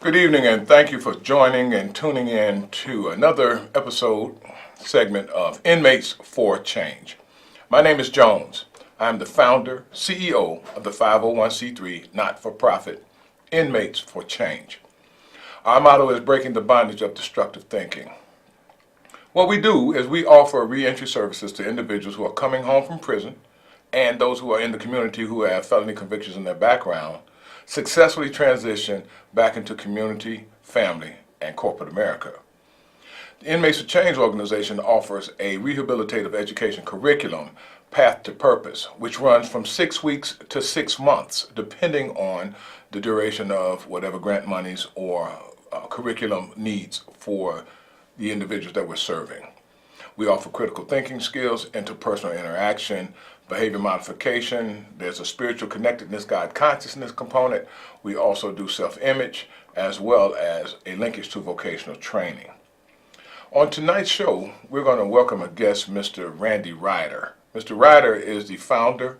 Good evening, and thank you for joining and tuning in to another segment of Inmates for Change. My name is Jones. I'm the founder, CEO of the 501c3 not-for-profit Inmates for Change. Our motto is breaking the bondage of destructive thinking. What we do is we offer reentry services to individuals who are coming home from prison and those who are in the community who have felony convictions in their background successfully transition back into community, family, and corporate America. The Inmates for Change organization offers a rehabilitative education curriculum, Path to Purpose, which runs from 6 weeks to 6 months, depending on the duration of whatever grant monies or curriculum needs for the individuals that we're serving. We offer critical thinking skills, interpersonal interaction, behavior modification. There's a spiritual connectedness, God consciousness component. We also do self-image as well as a linkage to vocational training. On tonight's show, we're going to welcome a guest, Mr. Ryder. Mr. Ryder is the founder,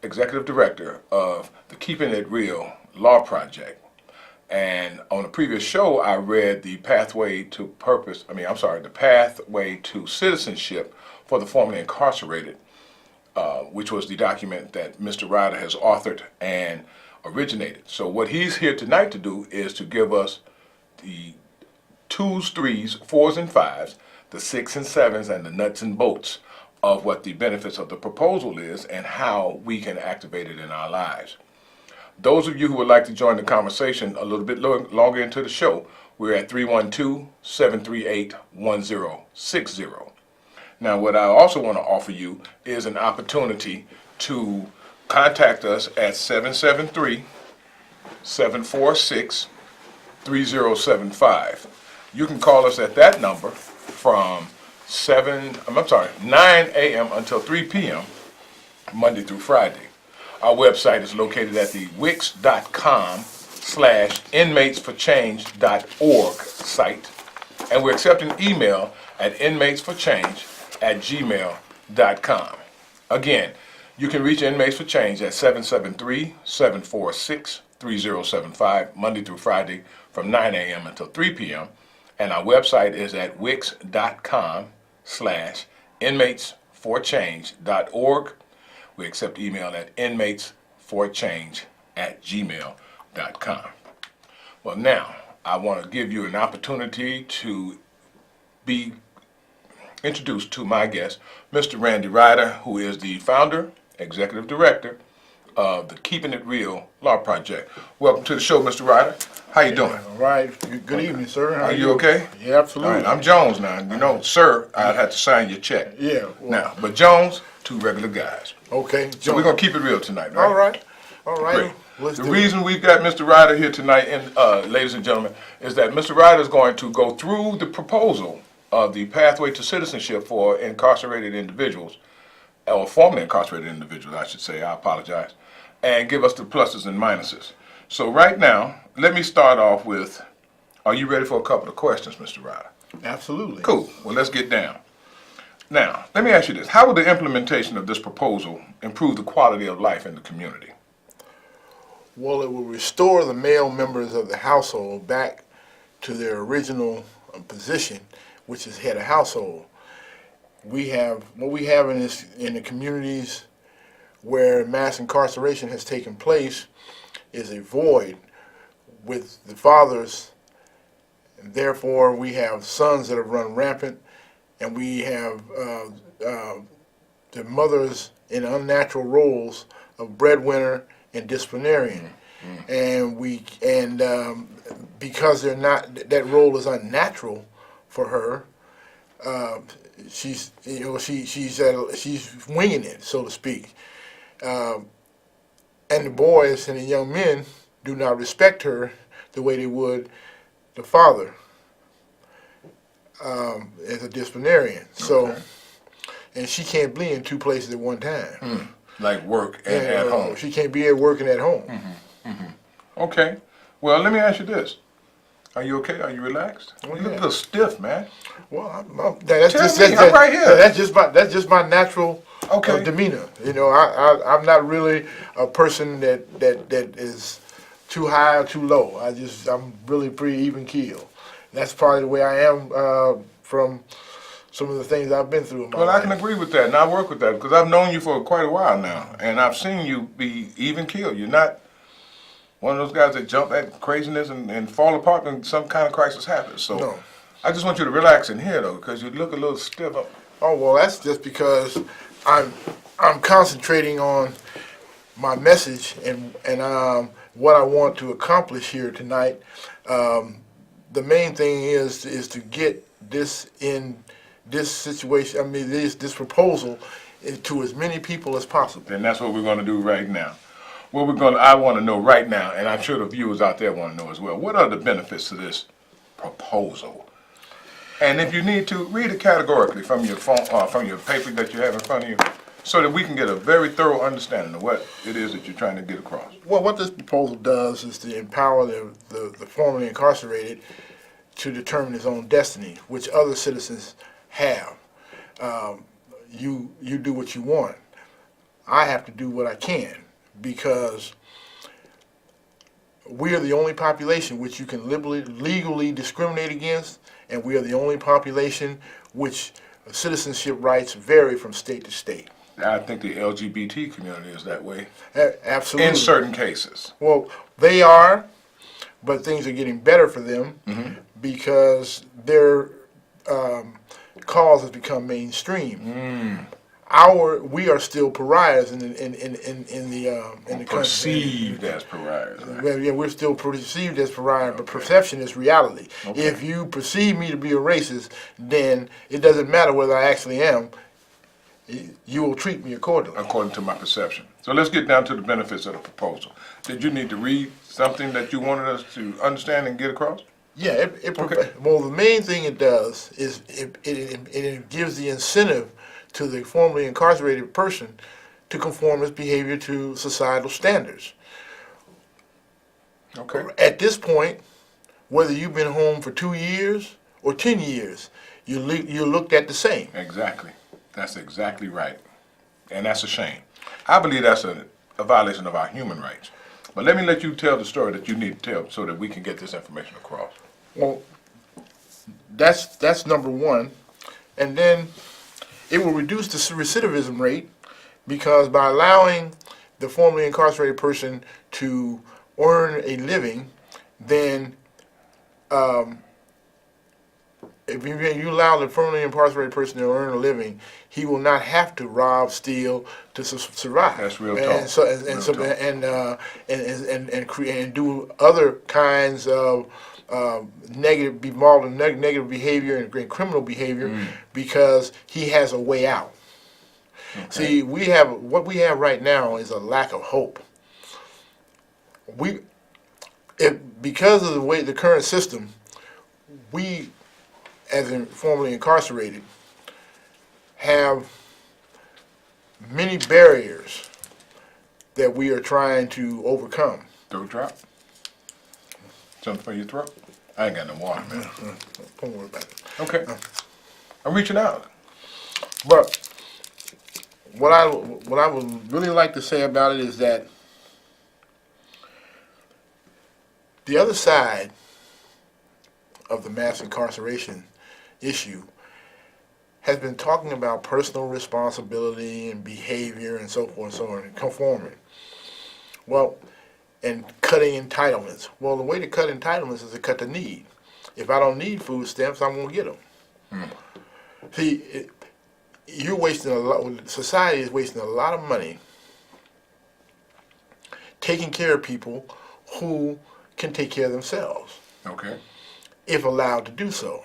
executive director of the Keeping It Real Law Project. And on a previous show, I read the Pathway to Citizenship for the Formerly Incarcerated, which was the document that Mr. Ryder has authored and originated. So what he's here tonight to do is to give us the 2s, 3s, 4s, and 5s, the 6s and 7s, and the nuts and bolts of what the benefits of the proposal is and how we can activate it in our lives. Those of you who would like to join the conversation a little bit longer into the show, we're at 312-738-1060. Now, what I also want to offer you is an opportunity to contact us at 773-746-3075. You can call us at that number from 9 a.m. until 3 p.m. Monday through Friday. Our website is located at the wix.com/inmatesforchange.org site, and we're accepting email at inmatesforchange@gmail.com. Again, you can reach Inmates for Change at 773-746-3075 Monday through Friday from 9 a.m. until 3 p.m. And our website is at wix.com/inmatesforchange.org. We accept email at inmatesforchange@gmail.com. Well, now, I want to give you an opportunity to be introduced to my guest, Mr. Ryder, who is the founder, executive director of the Keeping It Real Law Project. Welcome to the show, Mr. Ryder. How you doing? All right. Good evening, sir. Are you okay? Yeah, absolutely. All right, I'm Jones now. You know, sir, I'd have to sign your check. Yeah. Well, now, but Jones, two regular guys. Okay. Jones. So we're going to keep it real tonight, right? All right. All right. Great. The reason we've got Mr. Ryder here tonight, ladies and gentlemen, is that Mr. Ryder is going to go through the proposal of the Pathway to Citizenship for incarcerated individuals, or formerly incarcerated individuals, I should say. I apologize. And give us the pluses and minuses. So right now, let me start off with, are you ready for a couple of questions, Mr. Ryder? Absolutely. Cool. Well, let's get down. Now, let me ask you this. How will the implementation of this proposal improve the quality of life in the community? Well, it will restore the male members of the household back to their original position, which is head of household. What we have in the communities where mass incarceration has taken place is a void with the fathers, and therefore we have sons that have run rampant, and we have the mothers in unnatural roles of breadwinner and disciplinarian. And because they're not, that role is unnatural for her. She's winging it, so to speak. And the boys and the young men do not respect her the way they would the father as a disciplinarian. Okay. So, and she can't be in two places at one time. Like work and at home. She can't be at work and at home. Okay. Well, let me ask you this. Are you okay? Are you relaxed? Oh, You look a yeah. little stiff, man. Well, that's I'm right here. That's just my natural Okay. demeanor. You know, I'm not really a person that is too high or too low. I'm really pretty even keel. That's probably the way I am from some of the things I've been through in my Well, life. I can agree with that, and I work with that because I've known you for quite a while now, and I've seen you be even keel. You're not one of those guys that jump at craziness and fall apart when some kind of crisis happens. So No. I just want you to relax in here, though, because you look a little stiff. Oh well, that's just because I'm concentrating on my message and what I want to accomplish here tonight. The main thing is to get this situation. I mean, this proposal to as many people as possible. And that's what we're going to do right now. I want to know right now, and I'm sure the viewers out there want to know as well, what are the benefits to this proposal? And if you need to, read it categorically from your phone, from your paper that you have in front of you, so that we can get a very thorough understanding of what it is that you're trying to get across. Well, what this proposal does is to empower the formerly incarcerated to determine his own destiny, which other citizens have. You do what you want. I have to do what I can, because we are the only population which you can legally discriminate against, and we are the only population which citizenship rights vary from state to state. I think the LGBT community is that way. Absolutely. In certain cases. Well, they are, but things are getting better for them because their cause has become mainstream. We are still pariahs in the country. Perceived as pariahs. Right? Yeah, we're still perceived as pariah, but perception is reality. Okay. If you perceive me to be a racist, then it doesn't matter whether I actually am. You will treat me accordingly. According to my perception. So let's get down to the benefits of the proposal. Did you need to read something that you wanted us to understand and get across? Yeah. Okay. Well, the main thing it does is it gives the incentive to the formerly incarcerated person to conform his behavior to societal standards. Okay. At this point, whether you've been home for 2 years or 10 years, you're looked at the same. Exactly. That's exactly right. And that's a shame. I believe that's a violation of our human rights. But let me let you tell the story that you need to tell so that we can get this information across. Well, that's number one. And then it will reduce the recidivism rate, because by allowing the formerly incarcerated person to earn a living, then if you allow the formerly incarcerated person to earn a living, he will not have to rob, steal to survive. That's real talk. And do other kinds of negative behavior and criminal behavior because he has a way out. Okay. See, what we have right now is a lack of hope. Because of the current system, we, as in formerly incarcerated, have many barriers that we are trying to overcome. Throat drop? Something for your throat? I ain't got no water, man. Don't worry about it. Okay. I'm reaching out. But what I would really like to say about it is that the other side of the mass incarceration issue has been talking about personal responsibility and behavior and so forth and so on, and conforming. Well, and cutting entitlements. Well, the way to cut entitlements is to cut the need. If I don't need food stamps, I'm going to get them. See, you're wasting a lot. Society is wasting a lot of money taking care of people who can take care of themselves. Okay. If allowed to do so.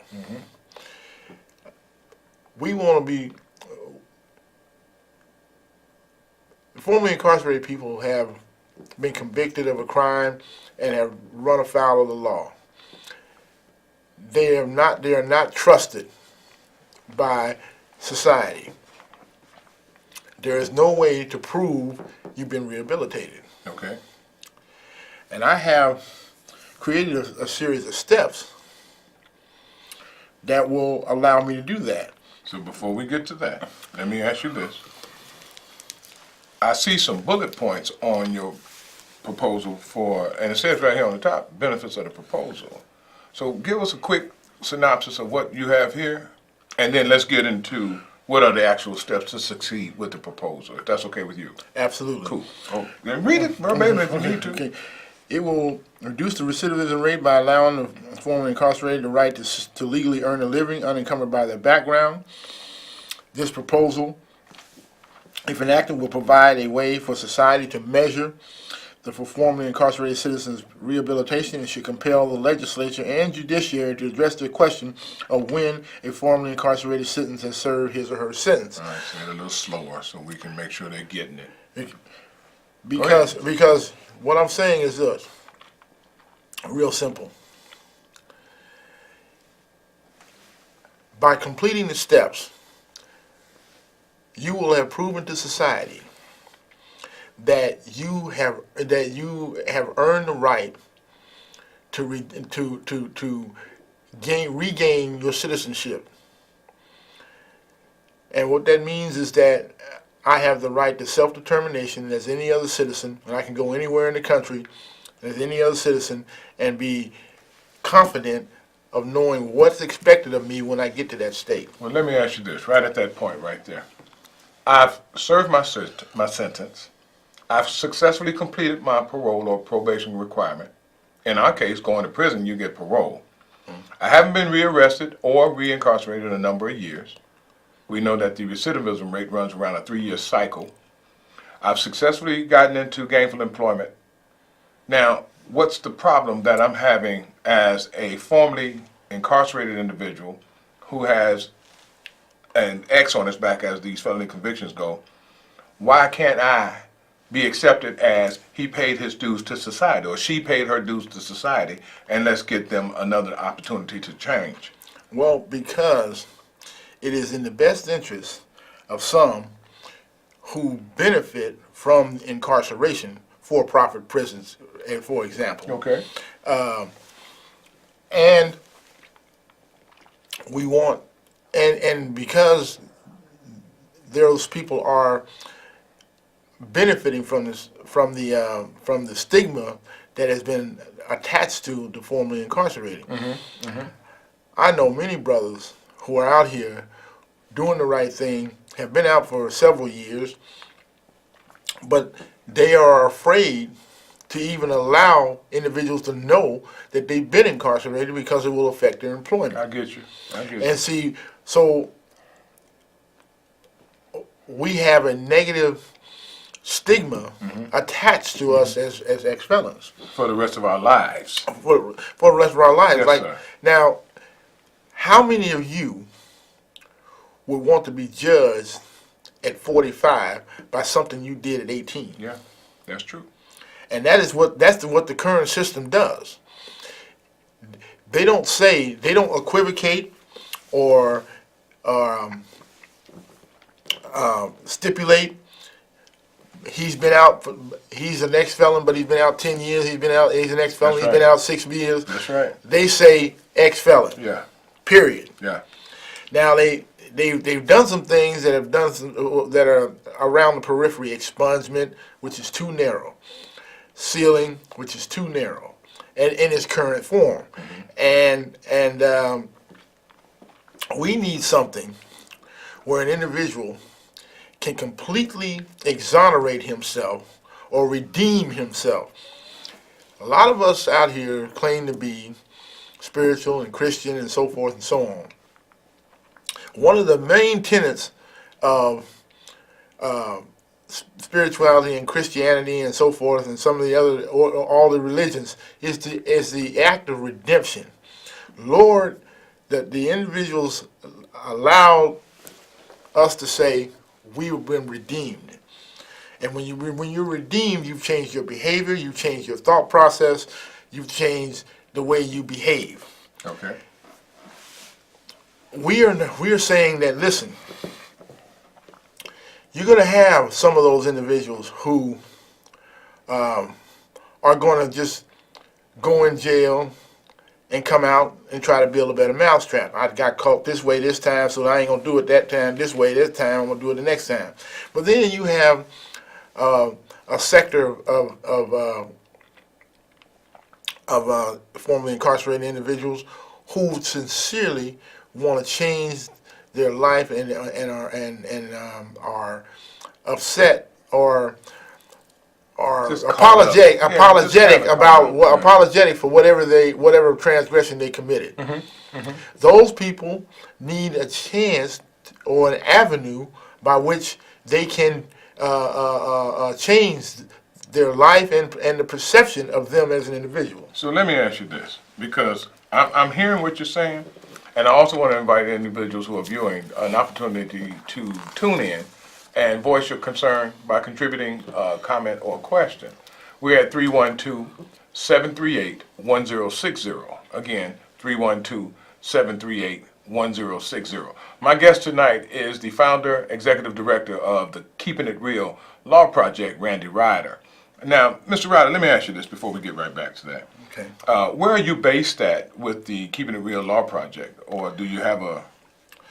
We want to be. Formerly incarcerated people have been convicted of a crime and have run afoul of the law. They are not trusted by society. There is no way to prove you've been rehabilitated. Okay. And I have created a series of steps that will allow me to do that. So before we get to that, let me ask you this. I see some bullet points on your proposal for, and it says right here on the top, benefits of the proposal. So give us a quick synopsis of what you have here, and then let's get into what are the actual steps to succeed with the proposal, if that's okay with you. Absolutely. Cool. Oh, then read it verbatim if you need to. Okay. It will reduce the recidivism rate by allowing the formerly incarcerated the right to legally earn a living unencumbered by their background. This proposal, if enacted, will provide a way for society to measure the formerly incarcerated citizens' rehabilitation and should compel the legislature and judiciary to address the question of when a formerly incarcerated citizen has served his or her sentence. All right, say it a little slower so we can make sure they're getting it. Because what I'm saying is this, real simple. By completing the steps, you will have proven to society that you have earned the right to regain your citizenship. And what that means is that I have the right to self-determination as any other citizen, and I can go anywhere in the country as any other citizen and be confident of knowing what's expected of me when I get to that state. Well, let me ask you this, right at that point right there. I've served my sentence. I've successfully completed my parole or probation requirement. In our case, going to prison, you get parole. I haven't been rearrested or reincarcerated a number of years. We know that the recidivism rate runs around a 3-year cycle. I've successfully gotten into gainful employment. Now, what's the problem that I'm having as a formerly incarcerated individual who has an X on his back as these felony convictions go? Why can't I be accepted as he paid his dues to society or she paid her dues to society, and let's get them another opportunity to change? Well, because it is in the best interest of some who benefit from incarceration, for-profit prisons, for example. Okay. And we want, and because those people are benefiting from this, from the stigma that has been attached to the formerly incarcerated. I know many brothers who are out here doing the right thing, have been out for several years, but they are afraid to even allow individuals to know that they've been incarcerated because it will affect their employment. I get you. And see, so we have a negative stigma attached to us as ex-felons. For the rest of our lives. For the rest of our lives. Yes, like sir. Now, how many of you would want to be judged at 45 by something you did at 18? Yeah, that's true. And that's what the current system does. They don't equivocate or stipulate. He's been out. He's an ex-felon, but he's been out 10 years. He's an ex-felon. That's He's been right. out 6 years. That's right. They say ex-felon. Yeah. Period. Yeah. Now they've done some things that are around the periphery. Expungement, which is too narrow. Sealing, which is too narrow, and in its current form. And we need something where an individual can completely exonerate himself or redeem himself. A lot of us out here claim to be spiritual and Christian and so forth and so on. One of the main tenets of spirituality and Christianity and so forth and some of the other, all the religions, is the act of redemption. Lord, that the individuals allowed us to say, we've been redeemed. And when you're redeemed, you've changed your behavior, you've changed your thought process, you've changed the way you behave. Okay. We are saying that, listen, you're going to have some of those individuals who are going to just go in jail and come out and try to build a better mousetrap. I got caught this way this time, so I ain't going to do it that time, this way this time, I'm going to do it the next time. But then you have a sector of formerly incarcerated individuals who sincerely want to change their life and are upset or Just apologetic caught up. Yeah, just kinda about caught up, yeah. apologetic for whatever transgression they committed. Those people need a chance or an avenue by which they can change their life and the perception of them as an individual. So let me ask you this, because I'm hearing what you're saying, and I also want to invite individuals who are viewing an opportunity to tune in and voice your concern by contributing a comment or a question. We're at 312-738-1060. Again, 312-738-1060. My guest tonight is the founder, executive director of the Keeping It Real Law Project, Randy Ryder. Now, Mr. Ryder, let me ask you this before we get right back to that. Okay. Where are you based at with the Keeping It Real Law Project, or do you have a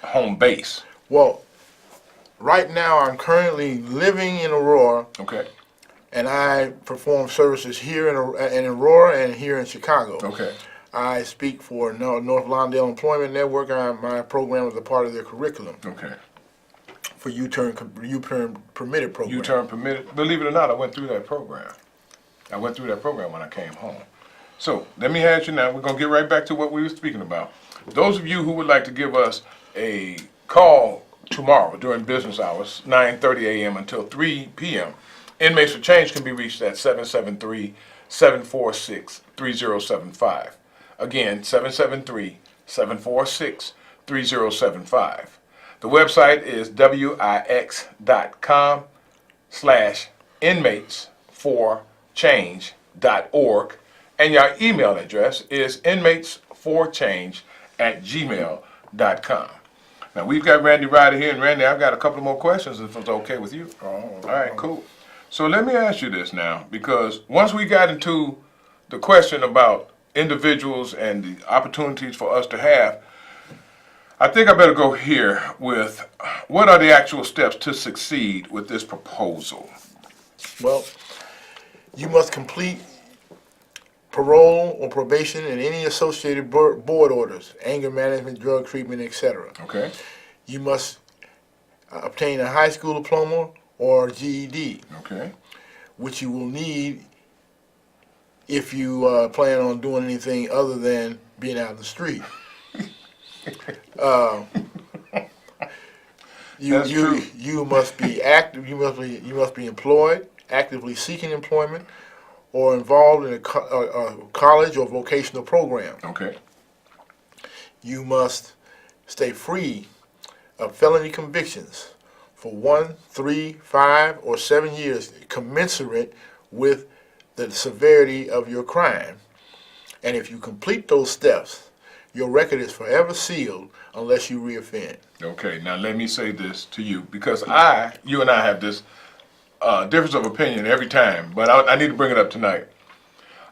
home base? Well, right now I'm currently living in Aurora, Okay. and I perform services here in Aurora and here in Chicago. Okay. I speak for North Lawndale Employment Network. My program is a part of their curriculum Okay. for U-turn permitted program. U-turn permitted. Believe it or not, I went through that program. I went through that program when I came home. So let me ask you now. We're gonna get right back to what we were speaking about. Those of you who would like to give us a call tomorrow during business hours, 9:30 a.m. until 3 p.m. Inmates for Change can be reached at 773-746-3075. Again, 773-746-3075. The website is wix.com/inmatesforchange.org, and your email address is inmatesforchange@gmail.com. Now, we've got Randy Ryder here, and Randy, I've got a couple more questions if it's okay with you. All right, cool. So let me ask you this now, because once we got into the question about individuals and the opportunities for us to have, I think I better go here with what are the actual steps to succeed with this proposal? Well, you must complete parole or probation and any associated board orders, anger management, drug treatment, etc. Okay. You must obtain a high school diploma or GED, Okay. which you will need if you plan on doing anything other than being out in the street. That's true. You must be active. You must be employed, actively seeking employment, or involved in a college or vocational program. Okay. You must stay free of felony convictions for 1, 3, 5, or 7 years, commensurate with the severity of your crime. And if you complete those steps, your record is forever sealed unless you reoffend. Okay, now let me say this to you, because you and I have this difference of opinion every time, but I need to bring it up tonight.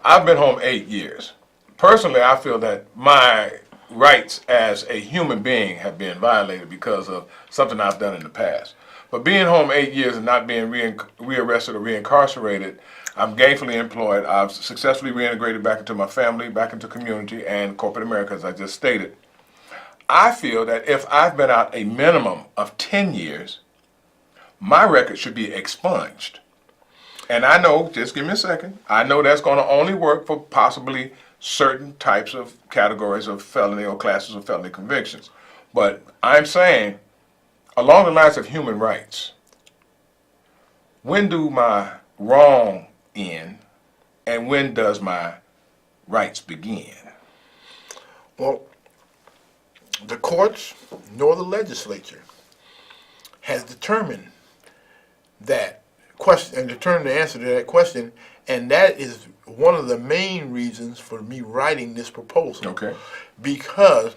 I've been home 8 years. Personally, I feel that my rights as a human being have been violated because of something I've done in the past. But being home 8 years and not being rearrested or reincarcerated, I'm gainfully employed. I've successfully reintegrated back into my family, back into community and corporate America, as I just stated. I feel that if I've been out a minimum of 10 years, my record should be expunged. And I know, just give me a second, I know that's going to only work for possibly certain types of categories of felony or classes of felony convictions. But I'm saying, along the lines of human rights, when do my wrong end and when does my rights begin? Well, the courts nor the legislature has determined that question and determined the answer to that question, and that is one of the main reasons for me writing this proposal. Okay. Because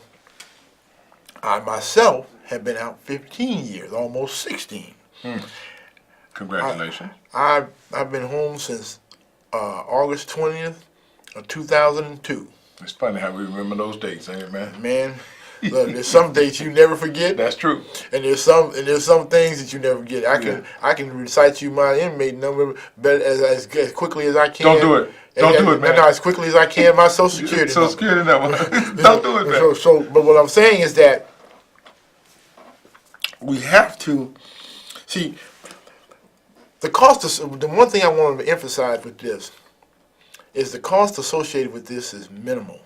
I myself have been out 15 years, almost 16. Congratulations. I've been home since August 20th of 2002. It's funny how we remember those dates, ain't it, man? Man, Look, there's some dates you never forget. That's true. And there's some things that you never get. I can recite you my inmate number better as quickly as I can. Don't do it. Don't do it, man. No, as quickly as I can. My social security Social security number. Don't do it, man. But what I'm saying is that we have to see the cost. The one thing I wanted to emphasize with this is the cost associated with this is minimal,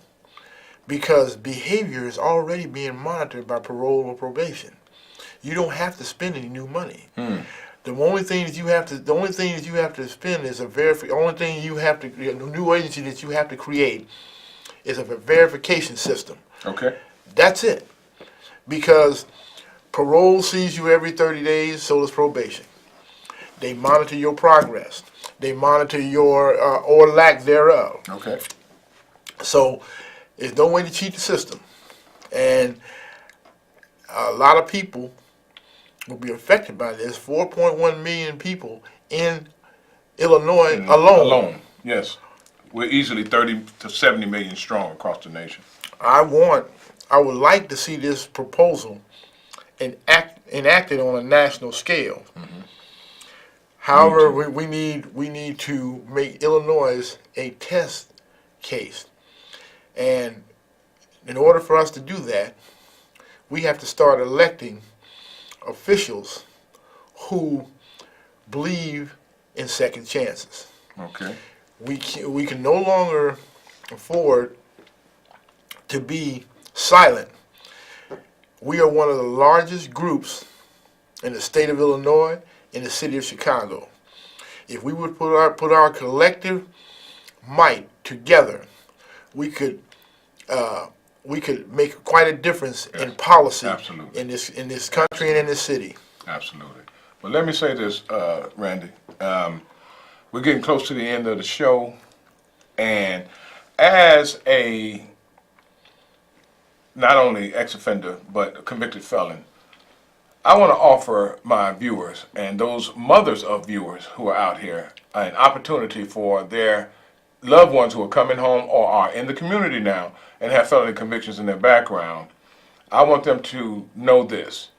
because behavior is already being monitored by parole or probation. You don't have to spend any new money. The only thing that you have to spend is the new agency that you have to create is a verification system. Okay. That's it. Because parole sees you every 30 days, so does probation. They monitor your progress. They monitor your or lack thereof. Okay. So there's no way to cheat the system. And a lot of people will be affected by this. 4.1 million people in Illinois alone. Yes. We're easily 30 to 70 million strong across the nation. I would like to see this proposal enacted on a national scale. However, we need to make Illinois a test case. And in order for us to do that, we have to start electing officials who believe in second chances. Okay. We can no longer afford to be silent. We are one of the largest groups in the state of Illinois, in the city of Chicago. If we would put our collective might together, we could make quite a difference in policy. Absolutely. in this country and in this city. Absolutely. Well, let me say this, Randy. We're getting close to the end of the show, and as a not only ex-offender but a convicted felon, I want to offer my viewers and those mothers of viewers who are out here an opportunity for their loved ones who are coming home or are in the community now and have felony convictions in their background. I want them to know this.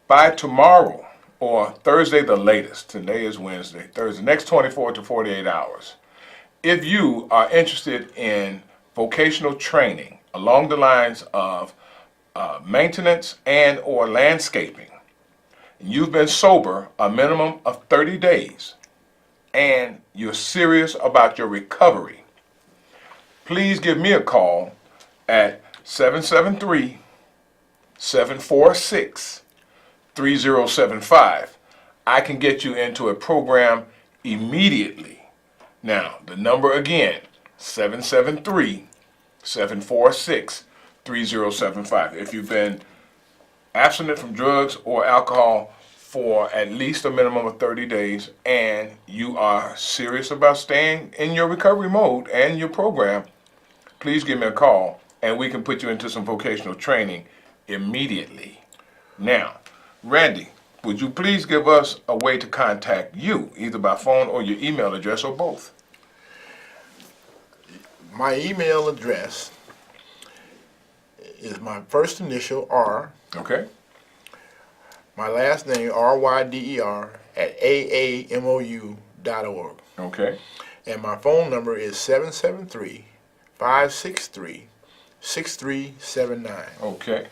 By tomorrow, or Thursday the latest, today is Wednesday, Thursday, next 24 to 48 hours, if you are interested in vocational training along the lines of maintenance and or landscaping, you've been sober a minimum of 30 days, and you're serious about your recovery, please give me a call at 773-746-3075. I can get you into a program immediately. Now, the number again, 773-746-3075. If you've been abstinent from drugs or alcohol for at least a minimum of 30 days and you are serious about staying in your recovery mode and your program, please give me a call and we can put you into some vocational training immediately. Now, Randy, would you please give us a way to contact you, either by phone or your email address or both? My email address is my first initial R, Okay. my last name RYDER at aamou.org. Okay. And my phone number is 773-563-6379. Okay.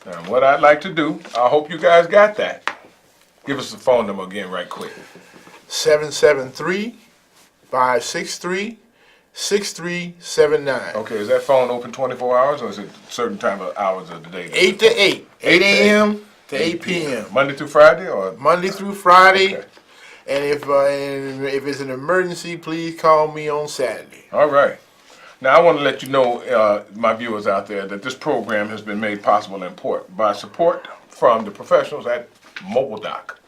Now, what I'd like to do, I hope you guys got that. Give us the phone number again right quick. 773-563-6379. Okay, is that phone open 24 hours or is it certain time of hours of the day? 8 to 8. 8 a.m. to 8 p.m. Monday through Friday or? Monday through Friday. Okay. And if it's an emergency, please call me on Saturday. All right. Now, I want to let you know, my viewers out there, that this program has been made possible in part by support from the professionals at Mobile Doc.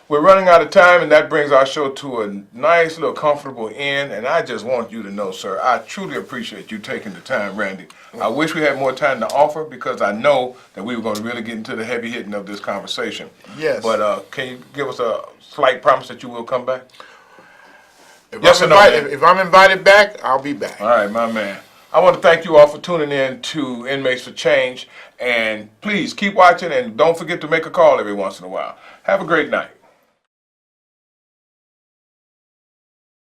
We're running out of time, and that brings our show to a nice little comfortable end, and I just want you to know, sir, I truly appreciate you taking the time, Randy. I wish we had more time to offer because I know that we were going to really get into the heavy hitting of this conversation. Yes. But can you give us a slight promise that you will come back? If Yes I'm or no, invited, man? if I'm invited back, I'll be back. All right, my man. I want to thank you all for tuning in to Inmates for Change. And please keep watching and don't forget to make a call every once in a while. Have a great night.